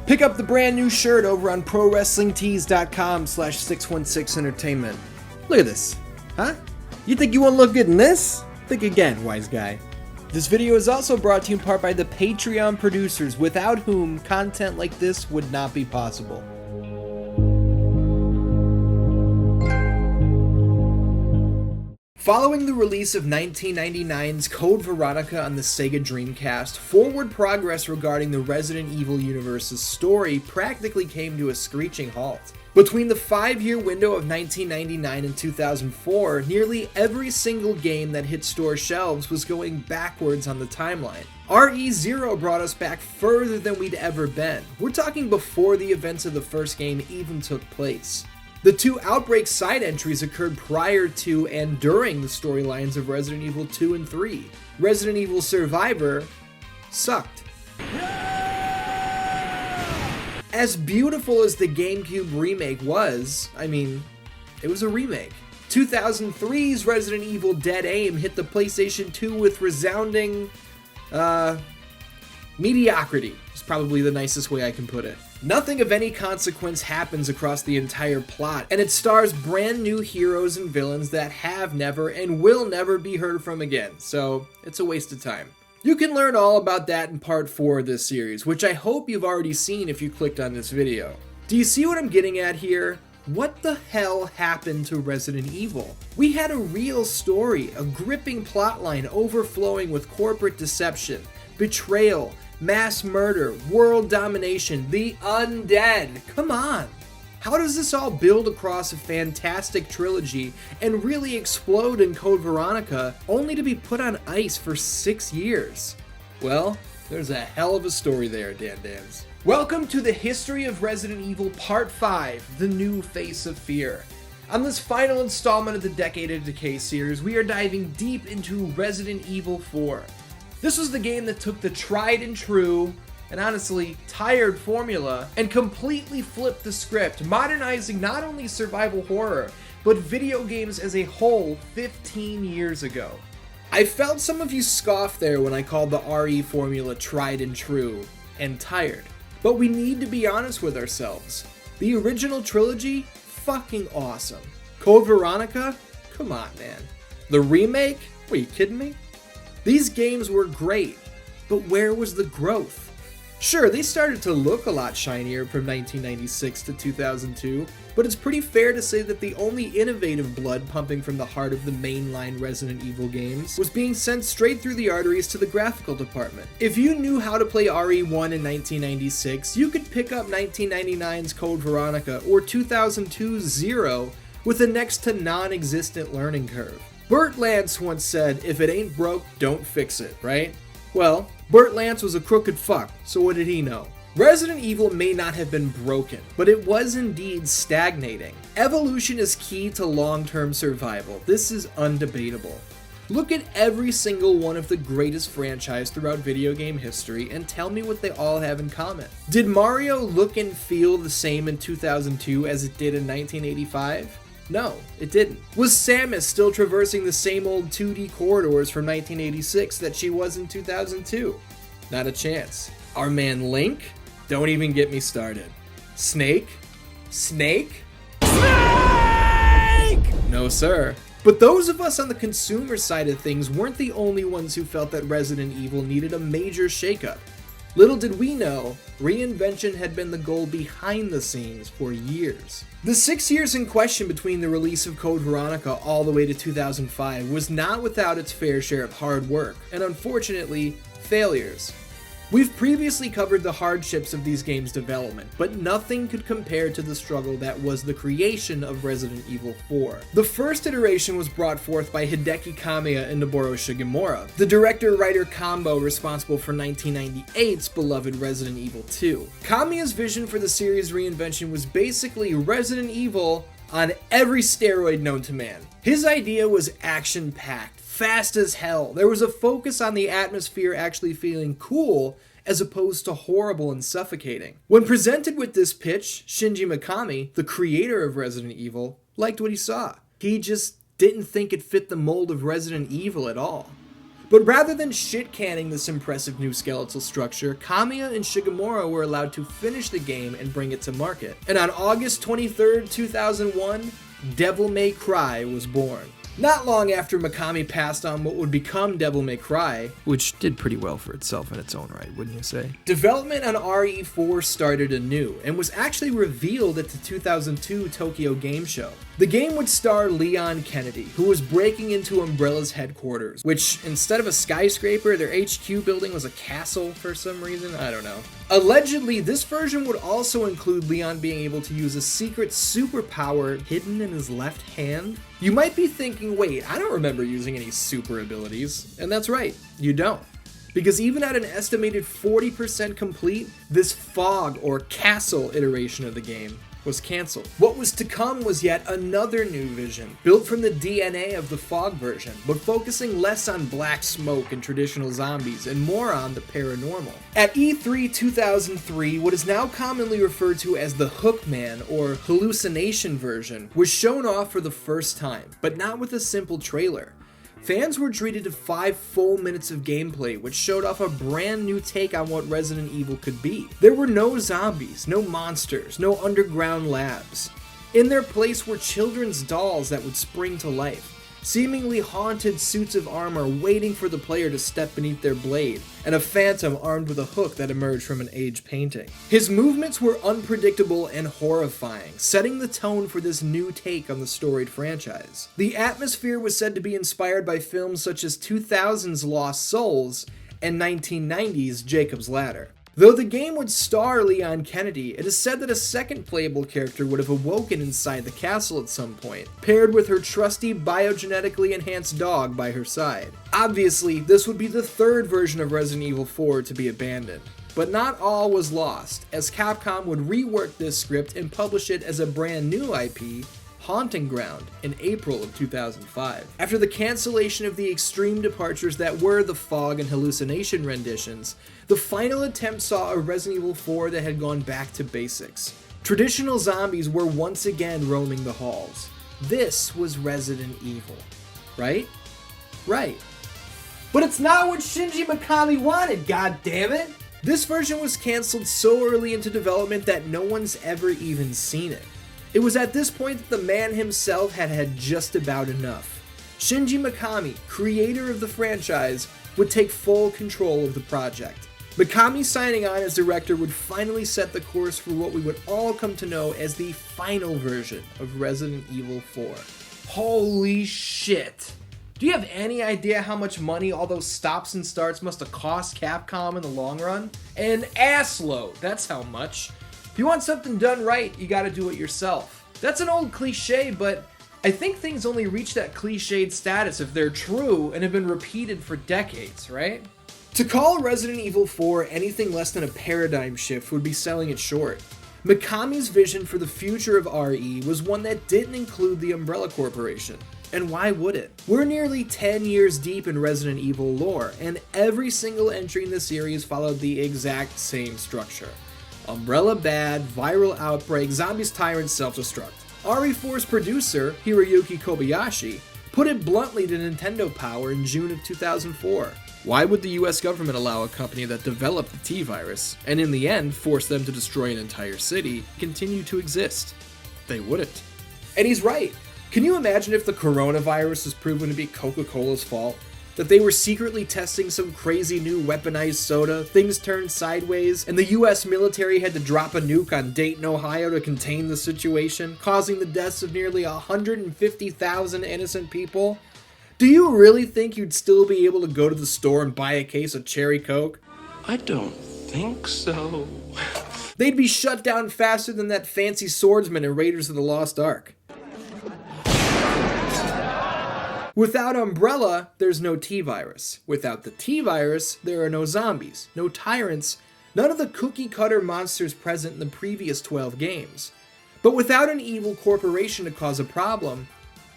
Pick up the brand new shirt over on prowrestlingtees.com/616entertainment. Look at this. Huh? You think you won't look good in this? Think again, wise guy. This video is also brought to you in part by the Patreon producers, without whom content like this would not be possible. Following the release of 1999's Code Veronica on the Sega Dreamcast, forward progress regarding the Resident Evil universe's story practically came to a screeching halt. Between the 5-year window of 1999 and 2004, nearly every single game that hit store shelves was going backwards on the timeline. RE0 brought us back further than we'd ever been. We're talking before the events of the first game even took place. The 2 Outbreak side entries occurred prior to and during the storylines of Resident Evil 2 and 3. Resident Evil Survivor sucked. As beautiful as the GameCube remake was, it was a remake. 2003's Resident Evil Dead Aim hit the PlayStation 2 with resounding, mediocrity, is probably the nicest way I can put it. Nothing of any consequence happens across the entire plot, and it stars brand new heroes and villains that have never and will never be heard from again, so it's a waste of time. You can learn all about that in part 4 of this series, which I hope you've already seen if you clicked on this video. Do you see what I'm getting at here? What the hell happened to Resident Evil? We had a real story, a gripping plotline overflowing with corporate deception, betrayal, mass murder, world domination, the undead. Come on! How does this all build across a fantastic trilogy and really explode in Code Veronica, only to be put on ice for 6 years? Well, there's a hell of a story there, DanDans. Welcome to the History of Resident Evil Part 5, The New Face of Fear. On this final installment of the Decade of Decay series, we are diving deep into Resident Evil 4. This was the game that took the tried and true, and honestly, tired formula, and completely flipped the script, modernizing not only survival horror, but video games as a whole 15 years ago. I felt some of you scoff there when I called the RE formula tried and true, and tired. But we need to be honest with ourselves. The original trilogy? Fucking awesome. Code Veronica? Come on, man. The remake? Are you kidding me? These games were great, but where was the growth? Sure, they started to look a lot shinier from 1996 to 2002, but it's pretty fair to say that the only innovative blood pumping from the heart of the mainline Resident Evil games was being sent straight through the arteries to the graphical department. If you knew how to play RE1 in 1996, you could pick up 1999's Code Veronica or 2002's Zero with a next to non-existent learning curve. Burt Lance once said, if it ain't broke, don't fix it, right? Well, Burt Lance was a crooked fuck, so what did he know? Resident Evil may not have been broken, but it was indeed stagnating. Evolution is key to long-term survival. This is undebatable. Look at every single one of the greatest franchises throughout video game history and tell me what they all have in common. Did Mario look and feel the same in 2002 as it did in 1985? No, it didn't. Was Samus still traversing the same old 2D corridors from 1986 that she was in 2002? Not a chance. Our man Link? Don't even get me started. Snake? Snake? Snake! No, sir. But those of us on the consumer side of things weren't the only ones who felt that Resident Evil needed a major shakeup. Little did we know, reinvention had been the goal behind the scenes for years. The 6 years in question between the release of Code Veronica all the way to 2005 was not without its fair share of hard work, and unfortunately, failures. We've previously covered the hardships of these games' development, but nothing could compare to the struggle that was the creation of Resident Evil 4. The first iteration was brought forth by Hideki Kamiya and Noboru Shigemura, the director-writer combo responsible for 1998's beloved Resident Evil 2. Kamiya's vision for the series' reinvention was basically Resident Evil on every steroid known to man. His idea was action-packed, fast as hell. There was a focus on the atmosphere actually feeling cool as opposed to horrible and suffocating. When presented with this pitch, Shinji Mikami, the creator of Resident Evil, liked what he saw. He just didn't think it fit the mold of Resident Evil at all. But rather than shit-canning this impressive new skeletal structure, Kamiya and Shigemura were allowed to finish the game and bring it to market. And on August 23rd, 2001, Devil May Cry was born. Not long after Mikami passed on what would become Devil May Cry, which did pretty well for itself in its own right, wouldn't you say? Development on RE4 started anew, and was actually revealed at the 2002 Tokyo Game Show. The game would star Leon Kennedy, who was breaking into Umbrella's headquarters, which, instead of a skyscraper, their HQ building was a castle for some reason, I don't know. Allegedly, this version would also include Leon being able to use a secret superpower hidden in his left hand. You might be thinking, wait, I don't remember using any super abilities. And that's right, you don't. Because even at an estimated 40% complete, this fog or castle iteration of the game was cancelled. What was to come was yet another new vision, built from the DNA of the fog version, but focusing less on black smoke and traditional zombies and more on the paranormal. At E3 2003, what is now commonly referred to as the Hookman or hallucination version was shown off for the first time, but not with a simple trailer. Fans were treated to 5 full minutes of gameplay, which showed off a brand new take on what Resident Evil could be. There were no zombies, no monsters, no underground labs. In their place were children's dolls that would spring to life, seemingly haunted suits of armor waiting for the player to step beneath their blade, and a phantom armed with a hook that emerged from an aged painting. His movements were unpredictable and horrifying, setting the tone for this new take on the storied franchise. The atmosphere was said to be inspired by films such as 2000's Lost Souls and 1990's Jacob's Ladder. Though the game would star Leon Kennedy, it is said that a second playable character would have awoken inside the castle at some point, paired with her trusty biogenetically enhanced dog by her side. Obviously, this would be the third version of Resident Evil 4 to be abandoned. But not all was lost, as Capcom would rework this script and publish it as a brand new IP, Haunting Ground, in April of 2005. After the cancellation of the extreme departures that were the fog and hallucination renditions, the final attempt saw a Resident Evil 4 that had gone back to basics. Traditional zombies were once again roaming the halls. This was Resident Evil. Right? Right. But it's not what Shinji Mikami wanted, goddammit! This version was cancelled so early into development that no one's ever even seen it. It was at this point that the man himself had had just about enough. Shinji Mikami, creator of the franchise, would take full control of the project. Mikami signing on as director would finally set the course for what we would all come to know as the final version of Resident Evil 4. Holy shit! Do you have any idea how much money all those stops and starts must have cost Capcom in the long run? An assload, that's how much. If you want something done right, you gotta do it yourself. That's an old cliche, but I think things only reach that cliched status if they're true and have been repeated for decades, right? To call Resident Evil 4 anything less than a paradigm shift would be selling it short. Mikami's vision for the future of RE was one that didn't include the Umbrella Corporation. And why would it? We're nearly 10 years deep in Resident Evil lore, and every single entry in the series followed the exact same structure. Umbrella bad, viral outbreak, zombies tyrant self-destruct. RE4's producer, Hiroyuki Kobayashi, put it bluntly to Nintendo Power in June of 2004. Why would the US government allow a company that developed the T-Virus, and in the end forced them to destroy an entire city, continue to exist? They wouldn't. And he's right. Can you imagine if the coronavirus was proven to be Coca-Cola's fault? That they were secretly testing some crazy new weaponized soda, things turned sideways, and the US military had to drop a nuke on Dayton, Ohio to contain the situation, causing the deaths of nearly 150,000 innocent people? Do you really think you'd still be able to go to the store and buy a case of Cherry Coke? I don't think so. They'd be shut down faster than that fancy swordsman in Raiders of the Lost Ark. Without Umbrella, there's no T-Virus. Without the T-Virus, there are no zombies, no tyrants, none of the cookie-cutter monsters present in the previous 12 games. But without an evil corporation to cause a problem,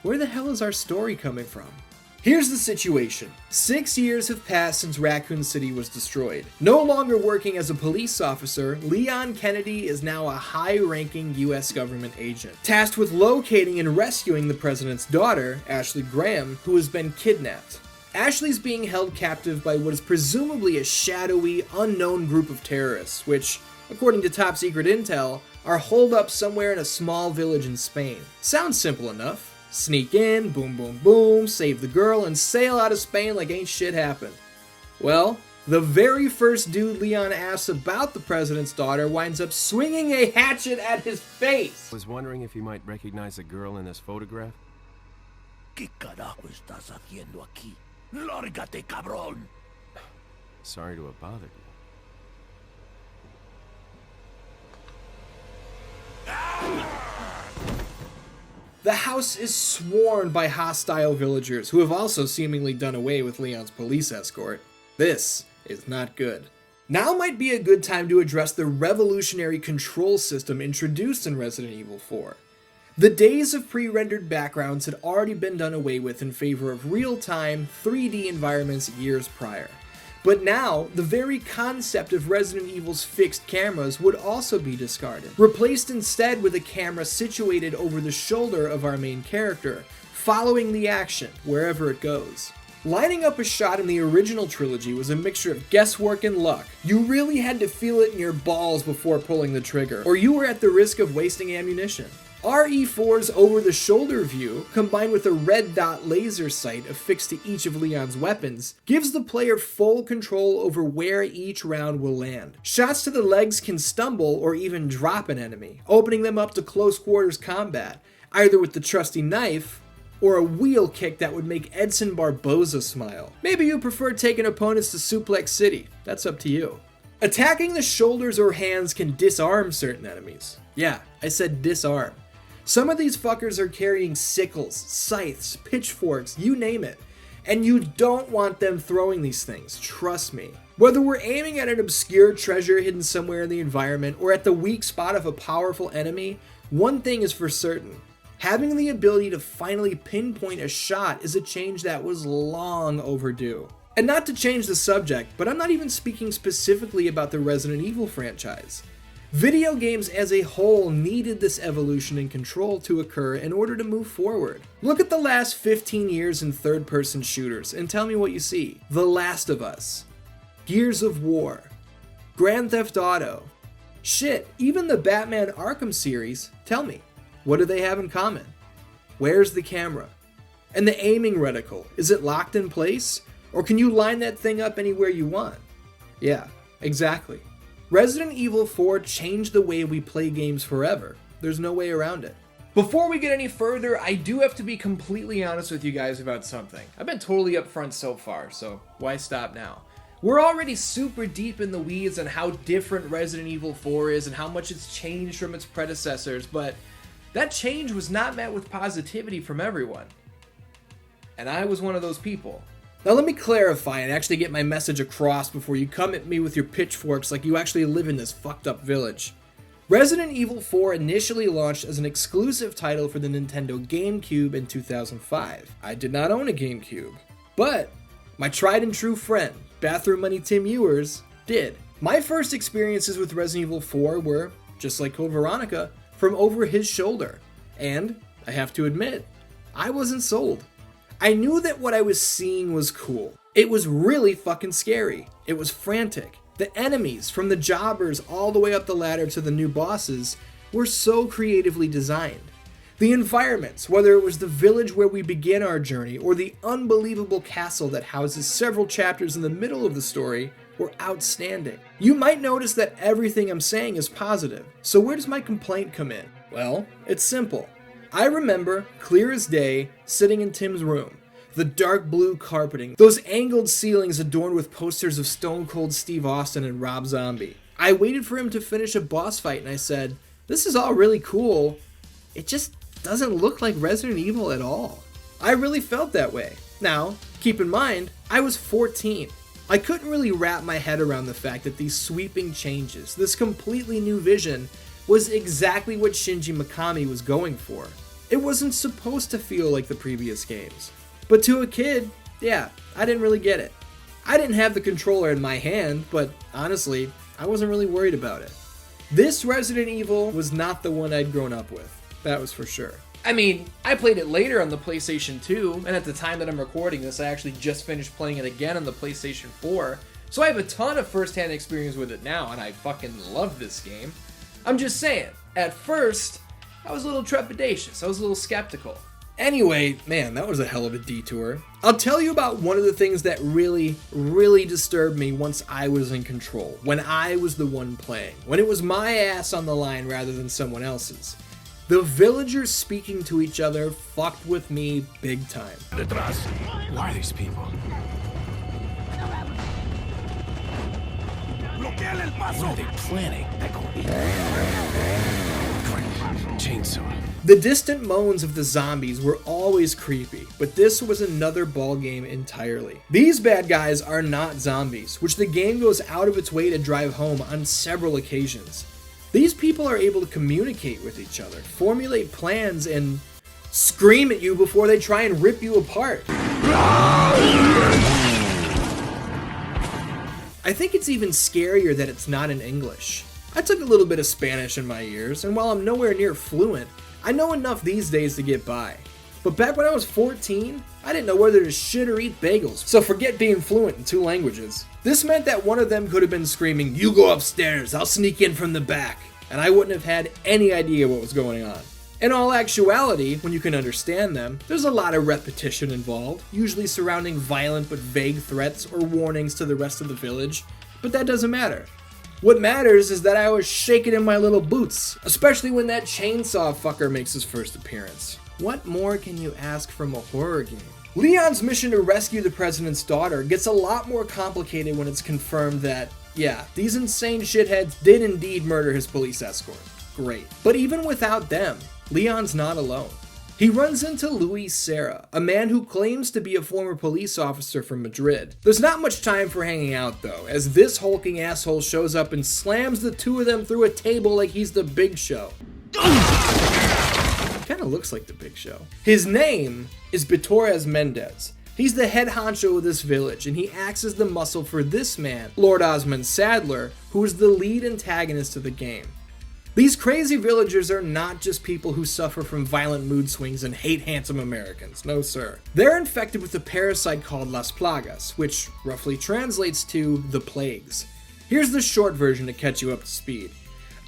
where the hell is our story coming from? Here's the situation. 6 years have passed since Raccoon City was destroyed. No longer working as a police officer, Leon Kennedy is now a high-ranking US government agent, tasked with locating and rescuing the president's daughter, Ashley Graham, who has been kidnapped. Ashley's being held captive by what is presumably a shadowy, unknown group of terrorists, which, according to top secret intel, are holed up somewhere in a small village in Spain. Sounds simple enough. Sneak in, boom boom boom, save the girl, and sail out of Spain like ain't shit happened. Well, the very first dude Leon asks about the president's daughter winds up swinging a hatchet at his face. Was wondering if you might recognize a girl in this photograph? ¿Qué carajo estás haciendo aquí? ¡Lárgate, cabrón! Sorry to have bothered you. The house is swarmed by hostile villagers who have also seemingly done away with Leon's police escort. This is not good. Now might be a good time to address the revolutionary control system introduced in Resident Evil 4. The days of pre-rendered backgrounds had already been done away with in favor of real-time, 3D environments years prior. But now, the very concept of Resident Evil's fixed cameras would also be discarded, replaced instead with a camera situated over the shoulder of our main character, following the action wherever it goes. Lining up a shot in the original trilogy was a mixture of guesswork and luck. You really had to feel it in your balls before pulling the trigger, or you were at the risk of wasting ammunition. RE4's over-the-shoulder view, combined with a red dot laser sight affixed to each of Leon's weapons, gives the player full control over where each round will land. Shots to the legs can stumble or even drop an enemy, opening them up to close-quarters combat, either with the trusty knife or a wheel kick that would make Edson Barboza smile. Maybe you prefer taking opponents to Suplex City. That's up to you. Attacking the shoulders or hands can disarm certain enemies. Yeah, I said disarm. Some of these fuckers are carrying sickles, scythes, pitchforks, you name it. And you don't want them throwing these things, trust me. Whether we're aiming at an obscure treasure hidden somewhere in the environment or at the weak spot of a powerful enemy, one thing is for certain. Having the ability to finally pinpoint a shot is a change that was long overdue. And not to change the subject, but I'm not even speaking specifically about the Resident Evil franchise. Video games as a whole needed this evolution in control to occur in order to move forward. Look at the last 15 years in third-person shooters and tell me what you see. The Last of Us, Gears of War, Grand Theft Auto. Shit, even the Batman Arkham series, tell me, what do they have in common? Where's the camera? And the aiming reticle, is it locked in place? Or can you line that thing up anywhere you want? Yeah, exactly. Resident Evil 4 changed the way we play games forever. There's no way around it. Before we get any further, I do have to be completely honest with you guys about something. I've been totally upfront so far, so why stop now? We're already super deep in the weeds on how different Resident Evil 4 is and how much it's changed from its predecessors, but that change was not met with positivity from everyone. And I was one of those people. Now let me clarify and actually get my message across before you come at me with your pitchforks like you actually live in this fucked up village. Resident Evil 4 initially launched as an exclusive title for the Nintendo GameCube in 2005. I did not own a GameCube, but my tried and true friend, Bathroom Money Tim Ewers, did. My first experiences with Resident Evil 4 were, just like Code Veronica, from over his shoulder. And, I have to admit, I wasn't sold. I knew that what I was seeing was cool. It was really fucking scary. It was frantic. The enemies, from the jobbers all the way up the ladder to the new bosses, were so creatively designed. The environments, whether it was the village where we begin our journey or the unbelievable castle that houses several chapters in the middle of the story, were outstanding. You might notice that everything I'm saying is positive. So where does my complaint come in? Well, it's simple. I remember, clear as day, sitting in Tim's room. The dark blue carpeting, those angled ceilings adorned with posters of Stone Cold Steve Austin and Rob Zombie. I waited for him to finish a boss fight and I said, this is all really cool. It just doesn't look like Resident Evil at all. I really felt that way. Now, keep in mind, I was 14. I couldn't really wrap my head around the fact that these sweeping changes, this completely new vision, was exactly what Shinji Mikami was going for. It wasn't supposed to feel like the previous games. But to a kid, yeah, I didn't really get it. I didn't have the controller in my hand, but honestly, I wasn't really worried about it. This Resident Evil was not the one I'd grown up with, that was for sure. I mean, I played it later on the PlayStation 2, and at the time that I'm recording this, I actually just finished playing it again on the PlayStation 4, so I have a ton of first-hand experience with it now, and I fucking love this game. I'm just saying, at first, I was a little trepidatious, I was a little skeptical. Anyway, man, that was a hell of a detour. I'll tell you about one of the things that really, really disturbed me once I was in control, when I was the one playing, when it was my ass on the line rather than someone else's. The villagers speaking to each other fucked with me big time. Detrás. Why are these people? Bloqueale el paso. What are they planning? Chainsaw. The distant moans of the zombies were always creepy, but this was another ballgame entirely. These bad guys are not zombies, which the game goes out of its way to drive home on several occasions. These people are able to communicate with each other, formulate plans, and scream at you before they try and rip you apart. I think it's even scarier that it's not in English. I took a little bit of Spanish in my years, and while I'm nowhere near fluent, I know enough these days to get by. But back when I was 14, I didn't know whether to shit or eat bagels, so forget being fluent in 2 languages. This meant that one of them could have been screaming, "You go upstairs, I'll sneak in from the back," and I wouldn't have had any idea what was going on. In all actuality, when you can understand them, there's a lot of repetition involved, usually surrounding violent but vague threats or warnings to the rest of the village, but that doesn't matter. What matters is that I was shaking in my little boots, especially when that chainsaw fucker makes his first appearance. What more can you ask from a horror game? Leon's mission to rescue the president's daughter gets a lot more complicated when it's confirmed that, yeah, these insane shitheads did indeed murder his police escort. Great. But even without them, Leon's not alone. He runs into Luis Serra, a man who claims to be a former police officer from Madrid. There's not much time for hanging out though, as this hulking asshole shows up and slams the two of them through a table like he's the Big Show. Kinda looks like the Big Show. His name is Betorres Mendez. He's the head honcho of this village, and he acts as the muscle for this man, Lord Osmond Sadler, who is the lead antagonist of the game. These crazy villagers are not just people who suffer from violent mood swings and hate handsome Americans, no sir. They're infected with a parasite called Las Plagas, which roughly translates to the plagues. Here's the short version to catch you up to speed.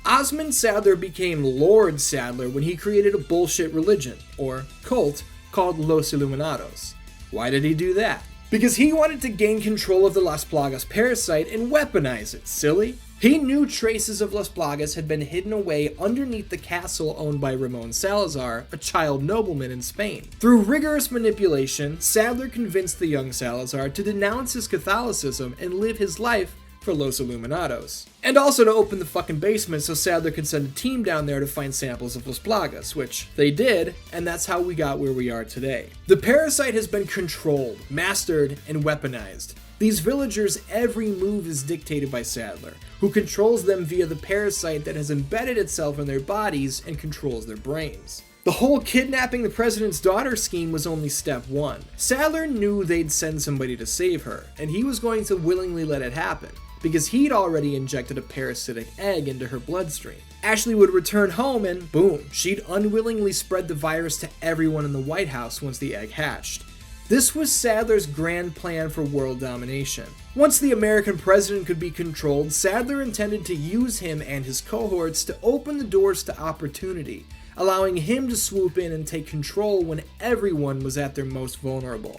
Osmond Sadler became Lord Sadler when he created a bullshit religion, or cult, called Los Iluminados. Why did he do that? Because he wanted to gain control of the Las Plagas parasite and weaponize it, silly. He knew traces of Las Plagas had been hidden away underneath the castle owned by Ramon Salazar, a child nobleman in Spain. Through rigorous manipulation, Sadler convinced the young Salazar to denounce his Catholicism and live his life for Los Iluminados. And also to open the fucking basement so Sadler could send a team down there to find samples of Las Plagas, which they did, and that's how we got where we are today. The parasite has been controlled, mastered, and weaponized. These villagers' every move is dictated by Sadler, who controls them via the parasite that has embedded itself in their bodies and controls their brains. The whole kidnapping the president's daughter scheme was only step one. Sadler knew they'd send somebody to save her, and he was going to willingly let it happen, because he'd already injected a parasitic egg into her bloodstream. Ashley would return home and boom, she'd unwillingly spread the virus to everyone in the White House once the egg hatched. This was Sadler's grand plan for world domination. Once the American president could be controlled, Sadler intended to use him and his cohorts to open the doors to opportunity, allowing him to swoop in and take control when everyone was at their most vulnerable.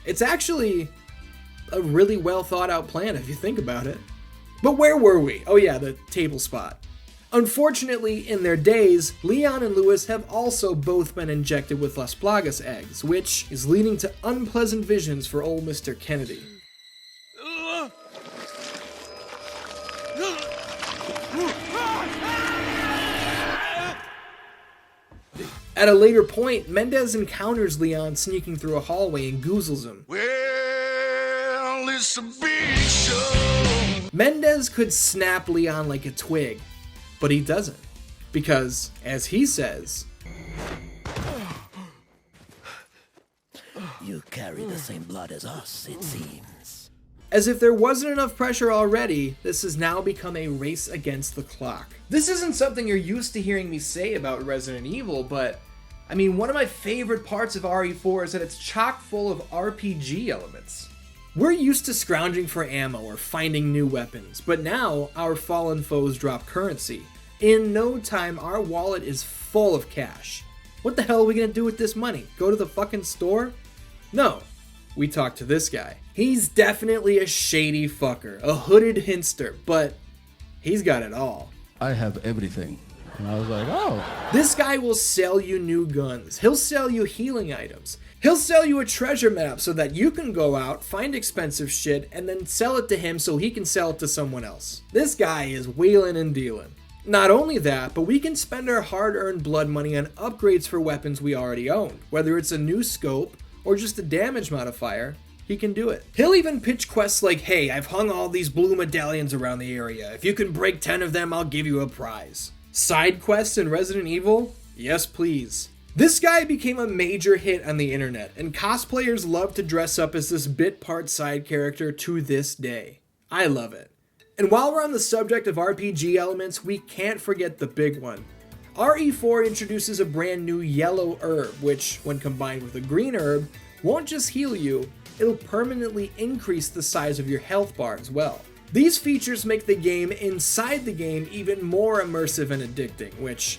It's actually a really well thought out plan if you think about it. But where were we? Oh yeah, the table spot. Unfortunately, in their days, Leon and Lewis have also both been injected with Las Plagas eggs, which is leading to unpleasant visions for old Mr. Kennedy. At a later point, Mendez encounters Leon sneaking through a hallway and goozles him. Well, it's a big show. Mendez could snap Leon like a twig, but he doesn't, because, as he says, You carry the same blood as us, it seems. as if there wasn't enough pressure already, this has now become a race against the clock. This isn't something you're used to hearing me say about Resident Evil, but I mean, one of my favorite parts of RE4 is that it's chock full of RPG elements. We're used to scrounging for ammo or finding new weapons, but now our fallen foes drop currency. In no time, our wallet is full of cash. What the hell are we gonna do with this money? Go to the fucking store? No. We talk to this guy. He's definitely a shady fucker, a hooded hinster, but he's got it all. I have everything. And I was like, oh. This guy will sell you new guns. He'll sell you healing items. He'll sell you a treasure map so that you can go out, find expensive shit, and then sell it to him so he can sell it to someone else. This guy is wheeling and dealing. Not only that, but we can spend our hard-earned blood money on upgrades for weapons we already own. Whether it's a new scope or just a damage modifier, he can do it. He'll even pitch quests like, hey, I've hung all these blue medallions around the area. If you can break 10 of them, I'll give you a prize. Side quests in Resident Evil? Yes, please. This guy became a major hit on the internet, and cosplayers love to dress up as this bit part side character to this day. I love it. And while we're on the subject of RPG elements, we can't forget the big one. RE4 introduces a brand new yellow herb, which, when combined with a green herb, won't just heal you, it'll permanently increase the size of your health bar as well. These features make the game inside the game even more immersive and addicting, which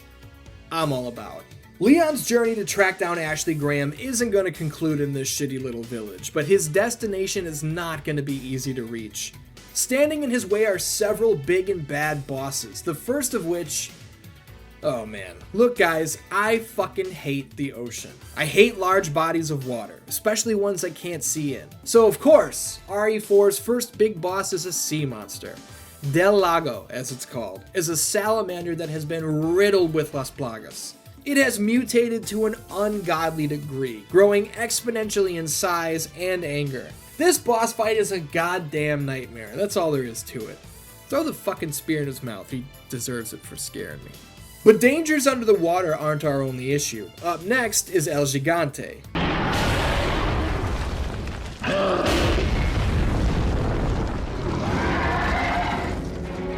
I'm all about. Leon's journey to track down Ashley Graham isn't going to conclude in this shitty little village, but his destination is not going to be easy to reach. Standing in his way are several big and bad bosses, the first of which... oh man. Look guys, I fucking hate the ocean. I hate large bodies of water, especially ones I can't see in. So of course, RE4's first big boss is a sea monster. Del Lago, as it's called, is a salamander that has been riddled with Las Plagas. It has mutated to an ungodly degree, growing exponentially in size and anger. This boss fight is a goddamn nightmare, that's all there is to it. Throw the fucking spear in his mouth, he deserves it for scaring me. But dangers under the water aren't our only issue. Up next is El Gigante.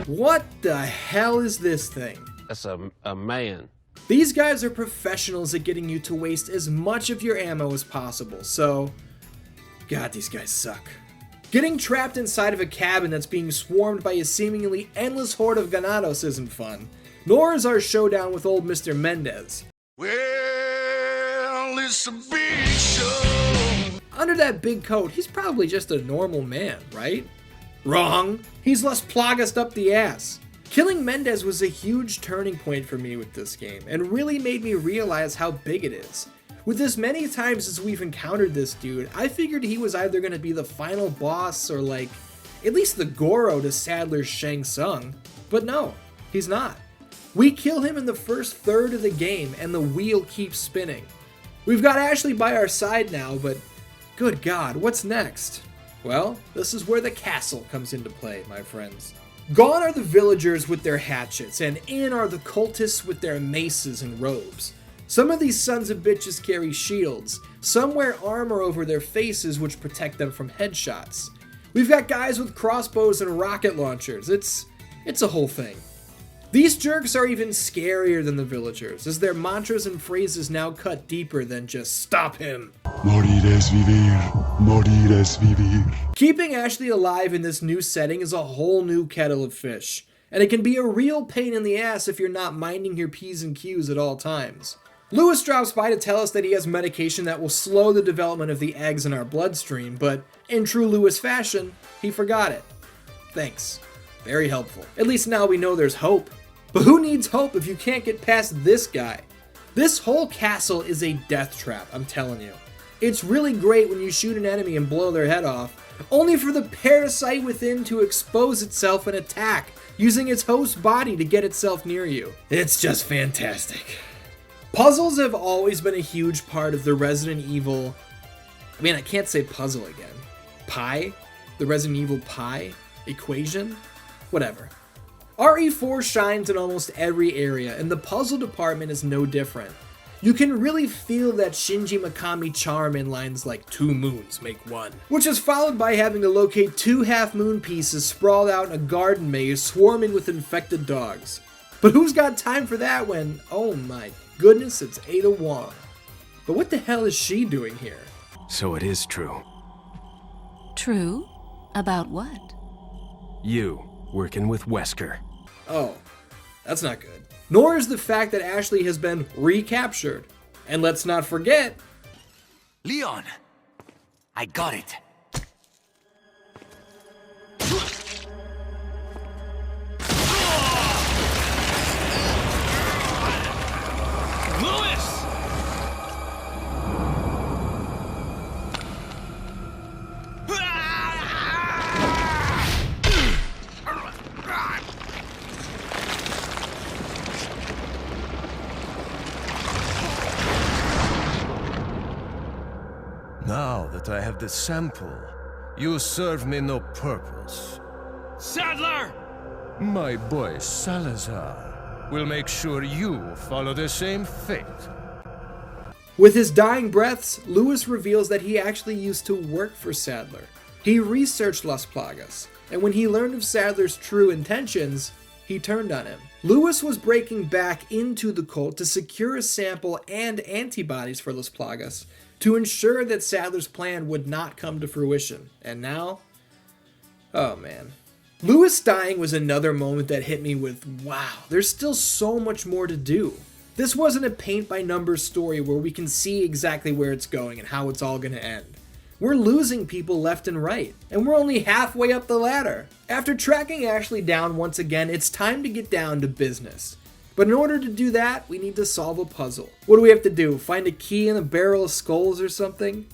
What the hell is this thing? That's a man. These guys are professionals at getting you to waste as much of your ammo as possible, so... God, these guys suck. Getting trapped inside of a cabin that's being swarmed by a seemingly endless horde of ganados isn't fun. Nor is our showdown with old Mr. Mendez. Well, it's a big show. Under that big coat, he's probably just a normal man, right? Wrong. He's Las Plagas up the ass. Killing Mendez was a huge turning point for me with this game, and really made me realize how big it is. With as many times as we've encountered this dude, I figured he was either going to be the final boss or like, at least the Goro to Sadler's Shang Tsung. But no, he's not. We kill him in the first third of the game, and the wheel keeps spinning. We've got Ashley by our side now, but good God, what's next? Well, this is where the castle comes into play, my friends. Gone are the villagers with their hatchets, and in are the cultists with their maces and robes. Some of these sons of bitches carry shields, some wear armor over their faces which protect them from headshots. We've got guys with crossbows and rocket launchers, it's a whole thing. These jerks are even scarier than the villagers, as their mantras and phrases now cut deeper than just stop him. Morir es vivir, morir es vivir. Keeping Ashley alive in this new setting is a whole new kettle of fish, and it can be a real pain in the ass if you're not minding your P's and Q's at all times. Lewis drops by to tell us that he has medication that will slow the development of the eggs in our bloodstream, but in true Lewis fashion, he forgot it. Thanks. Very helpful. At least now we know there's hope. But who needs hope if you can't get past this guy? This whole castle is a death trap, I'm telling you. It's really great when you shoot an enemy and blow their head off, only for the parasite within to expose itself and attack, using its host body to get itself near you. It's just fantastic. Puzzles have always been a huge part of the Resident Evil... I can't say puzzle again. Pie? The Resident Evil pie? Equation? Whatever. RE4 shines in almost every area, and the puzzle department is no different. You can really feel that Shinji Mikami charm in lines like 2 moons make 1, which is followed by having to locate 2 half-moon pieces sprawled out in a garden maze swarming with infected dogs. But who's got time for that when, oh my goodness, it's Ada Wong. But what the hell is she doing here? So it is true. True? About what? You working with Wesker. Oh, that's not good. Nor is the fact that Ashley has been recaptured. And let's not forget... Leon! I got it. Lewis! Now that I have the sample, you serve me no purpose. Sadler! My boy Salazar will make sure you follow the same fate. With his dying breaths, Lewis reveals that he actually used to work for Sadler. He researched Las Plagas, and when he learned of Sadler's true intentions, he turned on him. Lewis was breaking back into the cult to secure a sample and antibodies for Las Plagas to ensure that Sadler's plan would not come to fruition. And now? Oh man. Lewis dying was another moment that hit me with, wow, there's still so much more to do. This wasn't a paint-by-numbers story where we can see exactly where it's going and how it's all gonna end. We're losing people left and right, and we're only halfway up the ladder. After tracking Ashley down once again, it's time to get down to business. But in order to do that, we need to solve a puzzle. What do we have to do? Find a key in a barrel of skulls or something?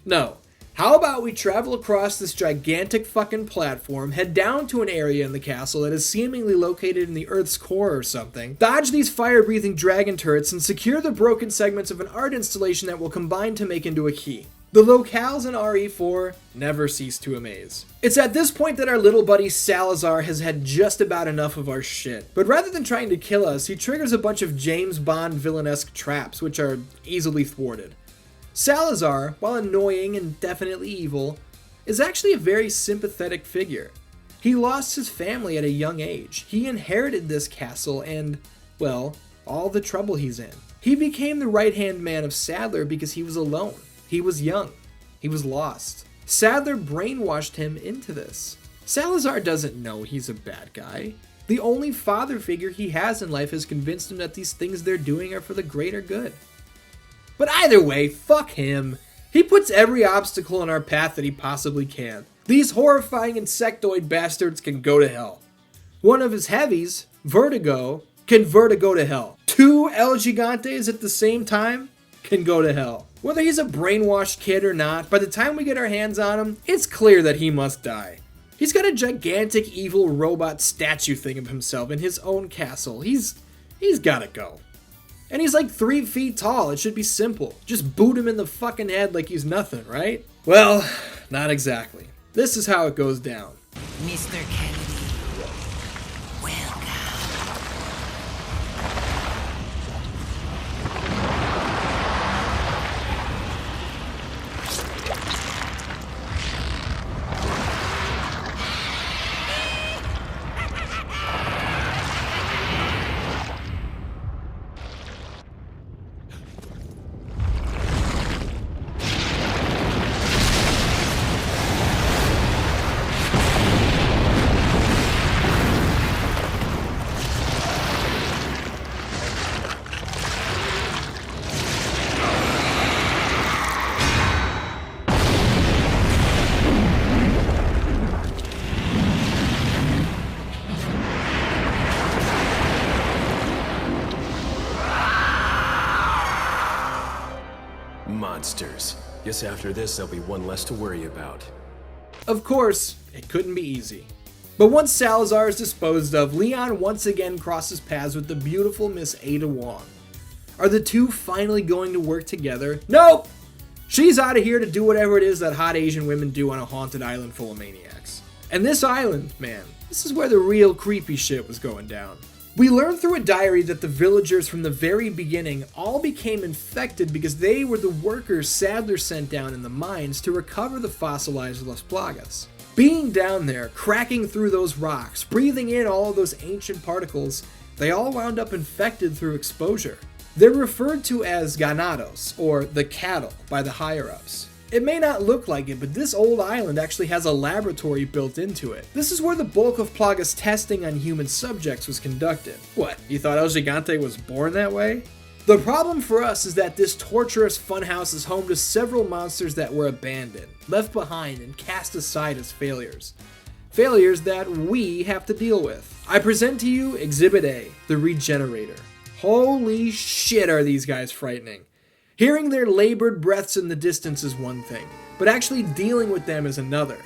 No. How about we travel across this gigantic fucking platform, head down to an area in the castle that is seemingly located in the Earth's core or something, dodge these fire-breathing dragon turrets, and secure the broken segments of an art installation that will combine to make into a key. The locales in RE4 never cease to amaze. It's at this point that our little buddy Salazar has had just about enough of our shit. But rather than trying to kill us, he triggers a bunch of James Bond villainesque traps, which are easily thwarted. Salazar, while annoying and definitely evil, is actually a very sympathetic figure. He lost his family at a young age. He inherited this castle and, well, all the trouble he's in. He became the right-hand man of Sadler because he was alone. He was young. He was lost. Sadler brainwashed him into this. Salazar doesn't know he's a bad guy. The only father figure he has in life has convinced him that these things they're doing are for the greater good. But either way, fuck him. He puts every obstacle in our path that he possibly can. These horrifying insectoid bastards can go to hell. One of his heavies, Vertigo, can vertigo to hell. Two El Gigantes at the same time can go to hell. Whether he's a brainwashed kid or not, by the time we get our hands on him, it's clear that he must die. He's got a gigantic evil robot statue thing of himself in his own castle. He's gotta go. And he's like 3 feet tall. It should be simple. Just boot him in the fucking head like he's nothing, right? Well, not exactly. This is how it goes down. Mr. Kennedy, welcome. Monsters. Guess after this, there'll be one less to worry about. Of course, it couldn't be easy. But once Salazar is disposed of, Leon once again crosses paths with the beautiful Miss Ada Wong. Are the two finally going to work together? Nope! She's out of here to do whatever it is that hot Asian women do on a haunted island full of maniacs. And this island, man, this is where the real creepy shit was going down. We learn through a diary that the villagers from the very beginning all became infected because they were the workers Sadler sent down in the mines to recover the fossilized Las Plagas. Being down there, cracking through those rocks, breathing in all of those ancient particles, they all wound up infected through exposure. They're referred to as ganados, or the cattle, by the higher-ups. It may not look like it, but this old island actually has a laboratory built into it. This is where the bulk of Plaga's testing on human subjects was conducted. What, you thought El Gigante was born that way? The problem for us is that this torturous funhouse is home to several monsters that were abandoned, left behind, and cast aside as failures. Failures that we have to deal with. I present to you Exhibit A, the Regenerator. Holy shit are these guys frightening. Hearing their labored breaths in the distance is one thing, but actually dealing with them is another.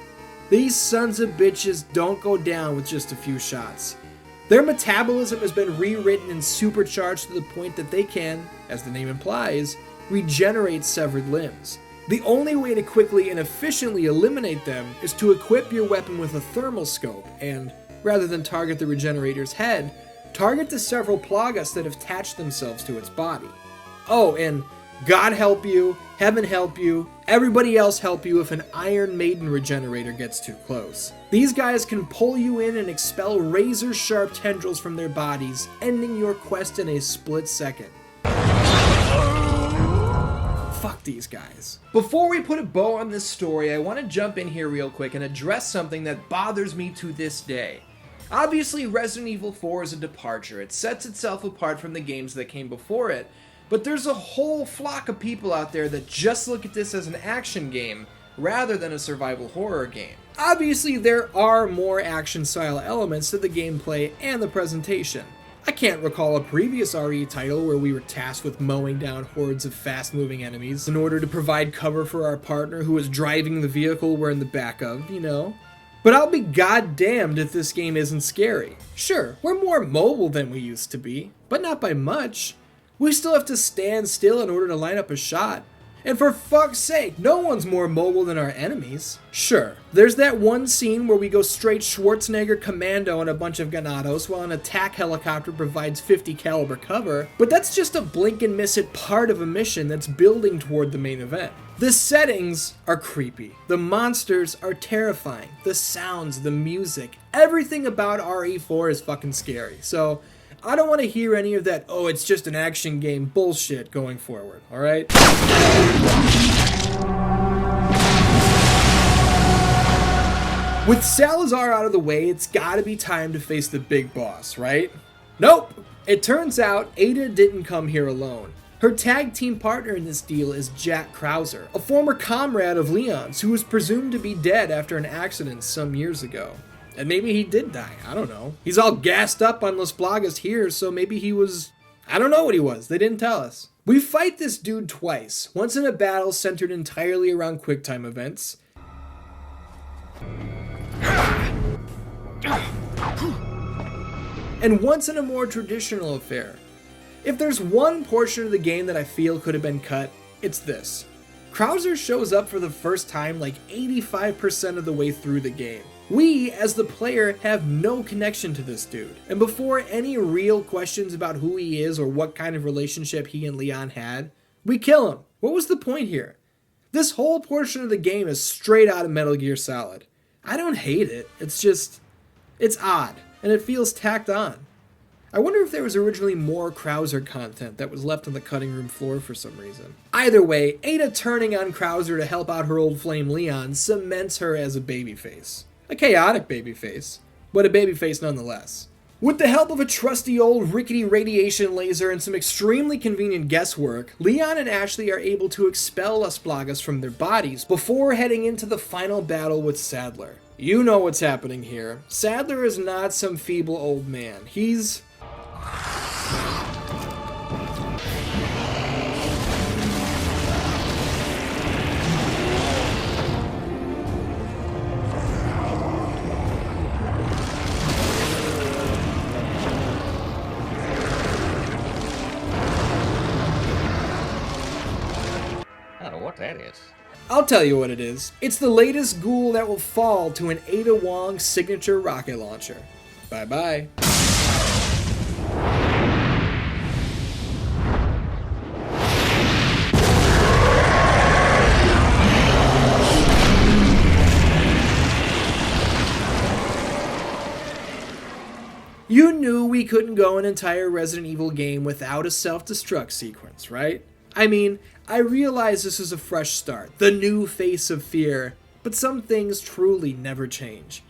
These sons of bitches don't go down with just a few shots. Their metabolism has been rewritten and supercharged to the point that they can, as the name implies, regenerate severed limbs. The only way to quickly and efficiently eliminate them is to equip your weapon with a thermal scope and, rather than target the Regenerator's head, target the several Plagas that have attached themselves to its body. Oh, and God help you, heaven help you, everybody else help you if an Iron Maiden Regenerator gets too close. These guys can pull you in and expel razor-sharp tendrils from their bodies, ending your quest in a split second. Fuck these guys. Before we put a bow on this story, I want to jump in here real quick and address something that bothers me to this day. Obviously, Resident Evil 4 is a departure. It sets itself apart from the games that came before it, but there's a whole flock of people out there that just look at this as an action game rather than a survival horror game. Obviously, there are more action-style elements to the gameplay and the presentation. I can't recall a previous RE title where we were tasked with mowing down hordes of fast-moving enemies in order to provide cover for our partner who was driving the vehicle we're in the back of, you know? But I'll be goddamned if this game isn't scary. Sure, we're more mobile than we used to be, but not by much. We still have to stand still in order to line up a shot. And for fuck's sake, no one's more mobile than our enemies. Sure, there's that one scene where we go straight Schwarzenegger commando on a bunch of ganados while an attack helicopter provides 50 caliber cover, but that's just a blink and miss it part of a mission that's building toward the main event. The settings are creepy. The monsters are terrifying. The sounds, the music, everything about RE4 is fucking scary. So I don't want to hear any of that, oh, it's just an action game bullshit going forward, alright? With Salazar out of the way, it's gotta be time to face the big boss, right? Nope! It turns out Ada didn't come here alone. Her tag team partner in this deal is Jack Krauser, a former comrade of Leon's who was presumed to be dead after an accident some years ago. And maybe he did die, I don't know. He's all gassed up on Las Plagas here, so maybe he was... I don't know what he was, they didn't tell us. We fight this dude twice, once in a battle centered entirely around QuickTime events, and once in a more traditional affair. If there's one portion of the game that I feel could have been cut, it's this. Krauser shows up for the first time like 85% of the way through the game. We, as the player, have no connection to this dude, and before any real questions about who he is or what kind of relationship he and Leon had, we kill him. What was the point here? This whole portion of the game is straight out of Metal Gear Solid. I don't hate it, it's odd, and it feels tacked on. I wonder if there was originally more Krauser content that was left on the cutting room floor for some reason. Either way, Ada turning on Krauser to help out her old flame Leon cements her as a babyface. A chaotic babyface, but a babyface nonetheless. With the help of a trusty old rickety radiation laser and some extremely convenient guesswork, Leon and Ashley are able to expel Las Plagas from their bodies before heading into the final battle with Sadler. You know what's happening here. Sadler is not some feeble old man. He's... that is. I'll tell you what it is. It's the latest ghoul that will fall to an Ada Wong signature rocket launcher. Bye-bye. You knew we we couldn't go an entire Resident Evil game without a self-destruct sequence, right? I mean, I realize this is a fresh start, the new face of fear, but some things truly never change.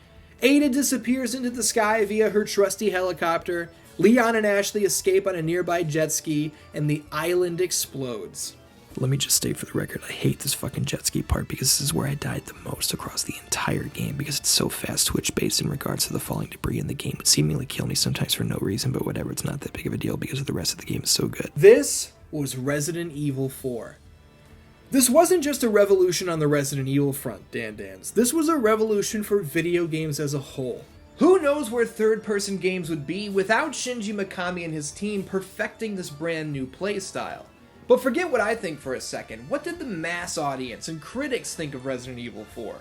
Ada disappears into the sky via her trusty helicopter, Leon and Ashley escape on a nearby jet ski, and the island explodes. Let me just state for the record, I hate this fucking jet ski part because this is where I died the most across the entire game because it's so fast twitch-based in regards to the falling debris in the game. It seemingly kill me sometimes for no reason, but whatever, it's not that big of a deal because the rest of the game is so good. This was Resident Evil 4. This wasn't just a revolution on the Resident Evil front, DanDans. This was a revolution for video games as a whole. Who knows where third-person games would be without Shinji Mikami and his team perfecting this brand new playstyle? But forget what I think for a second. What did the mass audience and critics think of Resident Evil 4?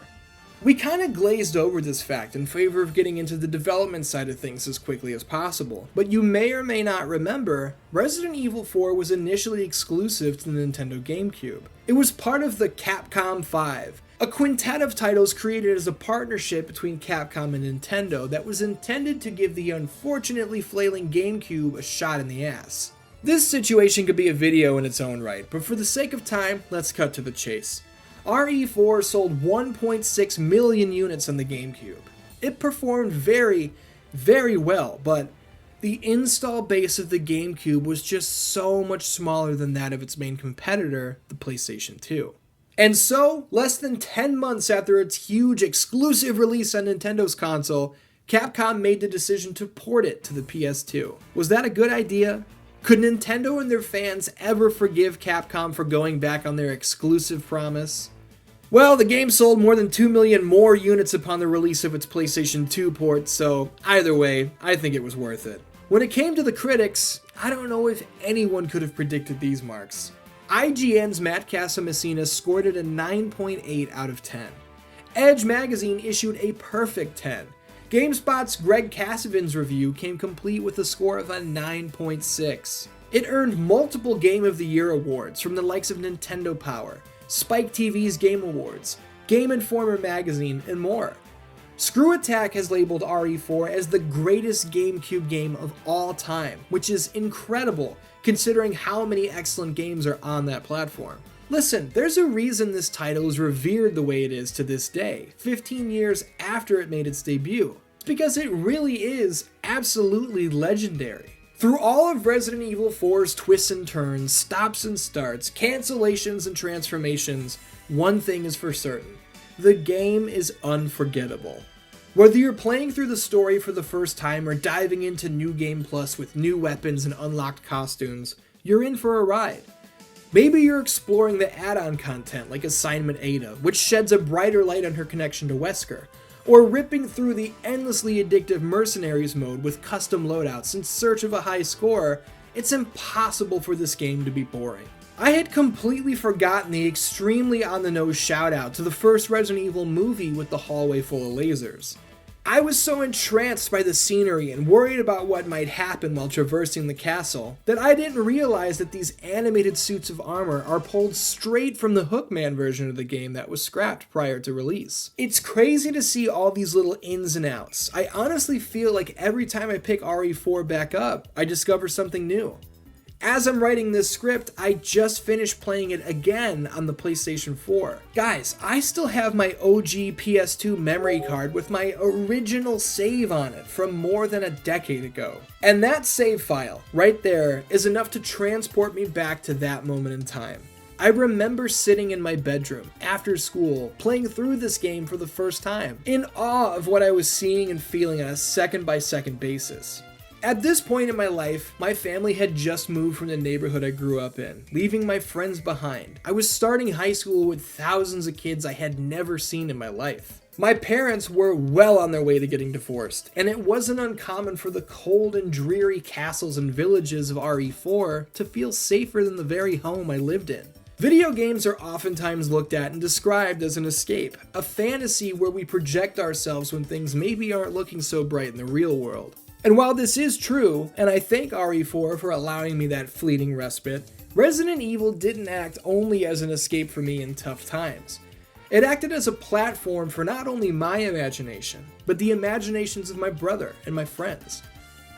We kinda glazed over this fact in favor of getting into the development side of things as quickly as possible, but you may or may not remember, Resident Evil 4 was initially exclusive to the Nintendo GameCube. It was part of the Capcom 5, a quintet of titles created as a partnership between Capcom and Nintendo that was intended to give the unfortunately flailing GameCube a shot in the ass. This situation could be a video in its own right, but for the sake of time, let's cut to the chase. RE4 sold 1.6 million units on the GameCube. It performed very, very well, but the install base of the GameCube was just so much smaller than that of its main competitor, the PlayStation 2. And so, less than 10 months after its huge exclusive release on Nintendo's console, Capcom made the decision to port it to the PS2. Was that a good idea? Could Nintendo and their fans ever forgive Capcom for going back on their exclusive promise? Well, the game sold more than 2 million more units upon the release of its PlayStation 2 port, so either way, I think it was worth it. When it came to the critics, I don't know if anyone could have predicted these marks. IGN's Matt Casamassina scored it a 9.8 out of 10. Edge magazine issued a perfect 10. GameSpot's Greg Casavin's review came complete with a score of a 9.6. It earned multiple Game of the Year awards from the likes of Nintendo Power, Spike TV's Game Awards, Game Informer magazine, and more. Screw Attack has labeled RE4 as the greatest GameCube game of all time, which is incredible considering how many excellent games are on that platform. Listen, there's a reason this title is revered the way it is to this day, 15 years after it made its debut. It's because it really is absolutely legendary. Through all of Resident Evil 4's twists and turns, stops and starts, cancellations and transformations, one thing is for certain. The game is unforgettable. Whether you're playing through the story for the first time or diving into New Game Plus with new weapons and unlocked costumes, you're in for a ride. Maybe you're exploring the add-on content like Assignment Ada, which sheds a brighter light on her connection to Wesker, or ripping through the endlessly addictive Mercenaries mode with custom loadouts in search of a high score. It's impossible for this game to be boring. I had completely forgotten the extremely on-the-nose shout-out to the first Resident Evil movie with the hallway full of lasers. I was so entranced by the scenery and worried about what might happen while traversing the castle that I didn't realize that these animated suits of armor are pulled straight from the Hookman version of the game that was scrapped prior to release. It's crazy to see all these little ins and outs. I honestly feel like every time I pick RE4 back up, I discover something new. As I'm writing this script, I just finished playing it again on the PlayStation 4. Guys, I still have my OG PS2 memory card with my original save on it from more than a decade ago. And that save file, right there, is enough to transport me back to that moment in time. I remember sitting in my bedroom, after school, playing through this game for the first time, in awe of what I was seeing and feeling on a second-by-second basis. At this point in my life, my family had just moved from the neighborhood I grew up in, leaving my friends behind. I was starting high school with thousands of kids I had never seen in my life. My parents were well on their way to getting divorced, and it wasn't uncommon for the cold and dreary castles and villages of RE4 to feel safer than the very home I lived in. Video games are oftentimes looked at and described as an escape, a fantasy where we project ourselves when things maybe aren't looking so bright in the real world. And while this is true, and I thank RE4 for allowing me that fleeting respite, Resident Evil didn't act only as an escape for me in tough times. It acted as a platform for not only my imagination, but the imaginations of my brother and my friends.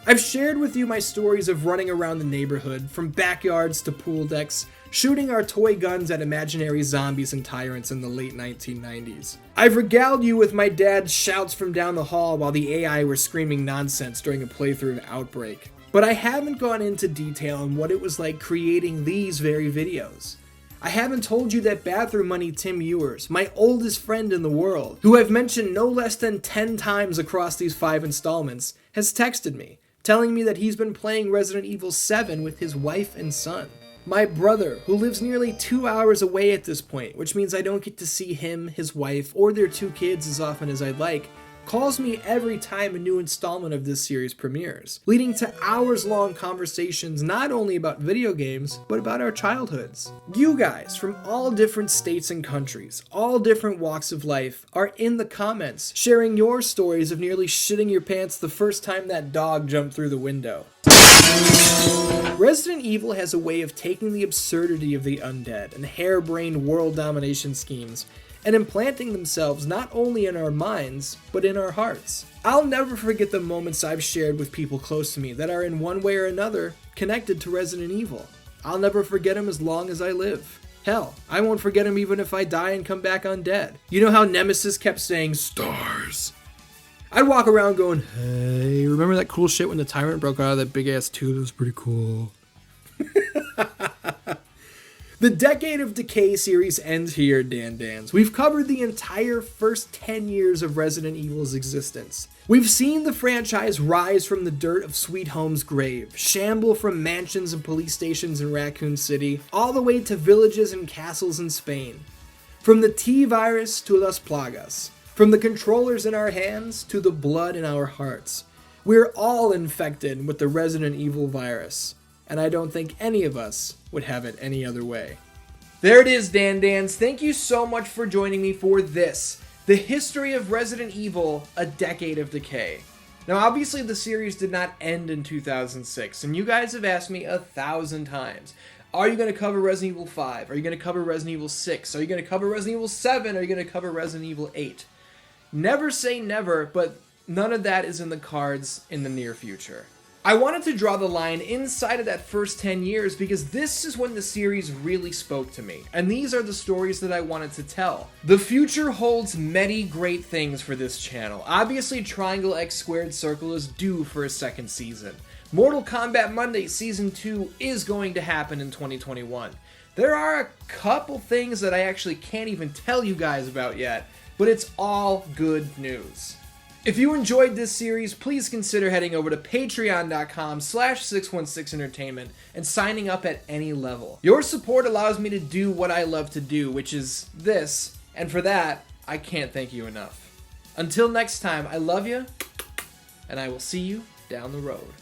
I've shared with you my stories of running around the neighborhood, from backyards to pool decks, shooting our toy guns at imaginary zombies and tyrants in the late 1990s. I've regaled you with my dad's shouts from down the hall while the AI were screaming nonsense during a playthrough of Outbreak. But I haven't gone into detail on what it was like creating these very videos. I haven't told you that bathroom money Tim Ewers, my oldest friend in the world, who I've mentioned no less than 10 times across these 5 installments, has texted me, telling me that he's been playing Resident Evil 7 with his wife and son. My brother, who lives nearly 2 hours away at this point, which means I don't get to see him, his wife, or their 2 kids as often as I'd like, calls me every time a new installment of this series premieres, leading to hours-long conversations not only about video games, but about our childhoods. You guys from all different states and countries, all different walks of life, are in the comments, sharing your stories of nearly shitting your pants the first time that dog jumped through the window. Resident Evil has a way of taking the absurdity of the undead and harebrained world domination schemes and implanting themselves not only in our minds, but in our hearts. I'll never forget the moments I've shared with people close to me that are in one way or another connected to Resident Evil. I'll never forget them as long as I live. Hell, I won't forget them even if I die and come back undead. You know how Nemesis kept saying, "Stars"? I'd walk around going, "Hey, remember that cool shit when the Tyrant broke out of that big-ass tube? It was pretty cool." The Decade of Decay series ends here, DanDans. We've covered the entire first 10 years of Resident Evil's existence. We've seen the franchise rise from the dirt of Sweet Home's grave, shamble from mansions and police stations in Raccoon City, all the way to villages and castles in Spain. From the T-Virus to Las Plagas. From the controllers in our hands to the blood in our hearts. We're all infected with the Resident Evil virus. And I don't think any of us would have it any other way. There it is, DanDans. Thank you so much for joining me for this, the history of Resident Evil, A Decade of Decay. Now, obviously, the series did not end in 2006, and you guys have asked me 1,000 times, are you going to cover Resident Evil 5? Are you going to cover Resident Evil 6? Are you going to cover Resident Evil 7? Are you going to cover Resident Evil 8? Never say never, but none of that is in the cards in the near future. I wanted to draw the line inside of that first 10 years because this is when the series really spoke to me, and these are the stories that I wanted to tell. The future holds many great things for this channel. Obviously, Triangle X Squared Circle is due for a second season. Mortal Kombat Monday Season 2 is going to happen in 2021. There are a couple things that I actually can't even tell you guys about yet, but it's all good news. If you enjoyed this series, please consider heading over to patreon.com/616entertainment and signing up at any level. Your support allows me to do what I love to do, which is this, and for that, I can't thank you enough. Until next time, I love you, and I will see you down the road.